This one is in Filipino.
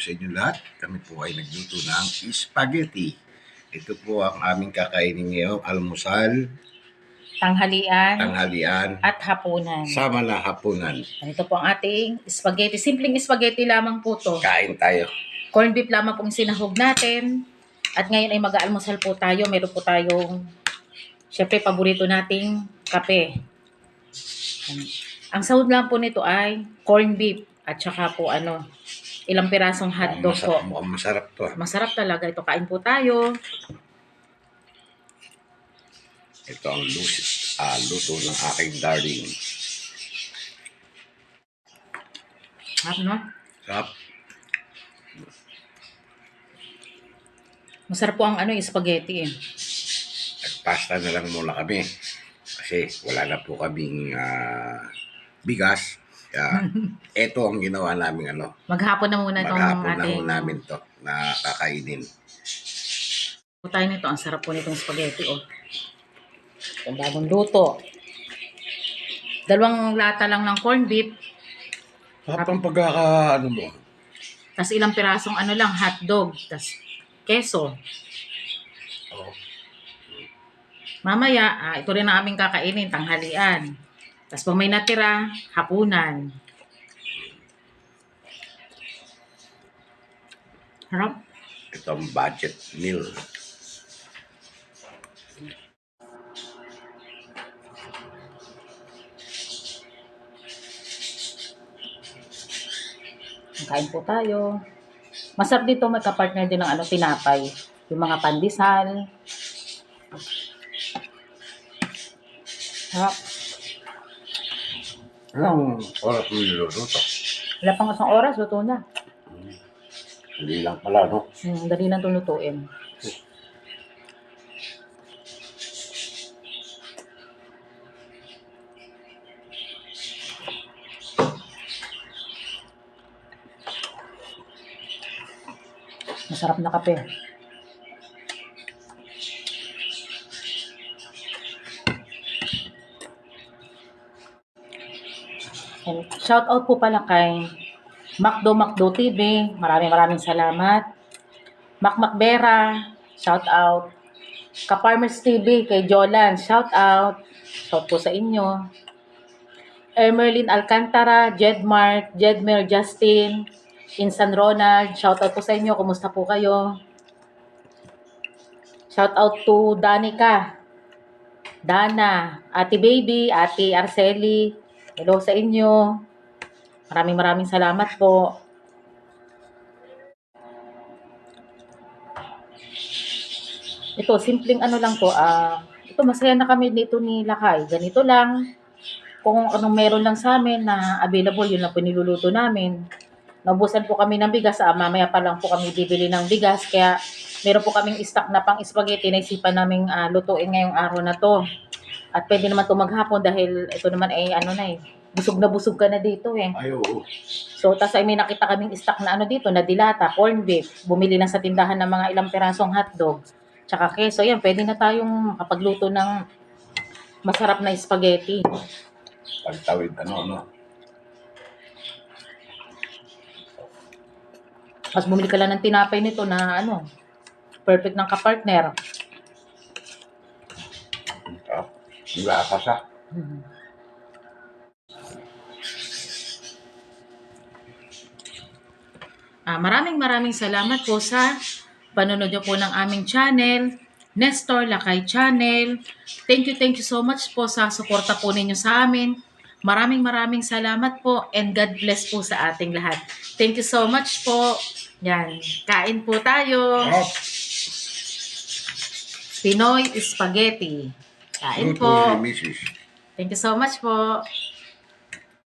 sa inyo lahat. Kami po ay nagluto ng spaghetti. Ito po ang aming kakainin ngayong almusal, tanghalian, at hapunan. sama na hapunan. Ito po ang ating spaghetti. Simpleng spaghetti lamang po to. Kain tayo. Corn beef lamang pong sinahog natin. At ngayon ay mag-aalmusal po tayo. Meron po tayong, syempre, paborito nating kape. Ang sahog lang po nito ay corn beef at saka po ilang pirasong hotdog po. Masarap to. Masarap talaga ito. Kain po tayo. Ito ang luto ng aking darling. Sarap, no? Sarap. Masarap po ang spaghetti eh. Pasta na lang muna kami. Kasi wala na po kaming bigas. Ito ang ginawa namin Maghapon na muna itong maghapon na ating. ho namin to na kakainin. Po tayo nito. Ang sarap po nitong spaghetti oh. Ang bagong luto. 2 lata lang ng corn beef. Habang pagkaka mo. Tapos ilang pirasong lang hotdog. Tapos keso. Oh. Mamaya, ito rin ang aming kakainin, tanghalian. Tapos pag may natira, hapunan. Harap. Ito ang budget meal. Kain po tayo. Masarap dito, may kapartner din ng tinapay. Yung mga pandesal. Harap. Anong oras mo niluluto? Wala pang 1 oras, luto na. Hindi lang pala, no? Dali lang itong lutuin. Masarap na kape. And shout out po pala kay Macdo TV. Maraming salamat. Macbera, shout out. Ka-Farmers TV kay Jolan, shout out. Shout po sa inyo. Emerlyn Alcantara, Jedmer Justin, Insan Ronald, shout out po sa inyo. Kumusta po kayo? Shout out to Danica, Dana, Ate Baby, Ate Arceli. Hello sa inyo. Maraming salamat po. Ito, simpleng lang po. Ito, masaya na kami dito ni Lakay. Ganito lang. Kung anong meron lang sa amin na available, yun lang po niluluto namin. Naubusan po kami ng bigas. Mamaya pa lang po kami bibili ng bigas. Kaya meron po kaming stock na pang spaghetti na isipan naming lutuin ngayong araw na to. At pwede naman ito maghapon dahil ito naman ay busog na busog ka na dito eh. Ay, oo. So, tas ay may nakita kaming stock na dito, na dilata, corn beef. Bumili lang sa tindahan ng mga ilang pirasong hotdog. Tsaka keso, yan, pwede na tayong kapagluto ng masarap na spaghetti. Pagtawid, Mas bumili ka lang ng tinapay nito na perfect ng kapartner. Lasa siya. Maraming salamat po sa panonood niyo po ng aming channel, Nestor Lakay Channel. Thank you so much po sa suporta po ninyo sa amin. Maraming salamat po and God bless po sa ating lahat. Thank you so much po. Yan, kain po tayo. Pinoy Spaghetti. Kain po. Mrs. Thank you so much po.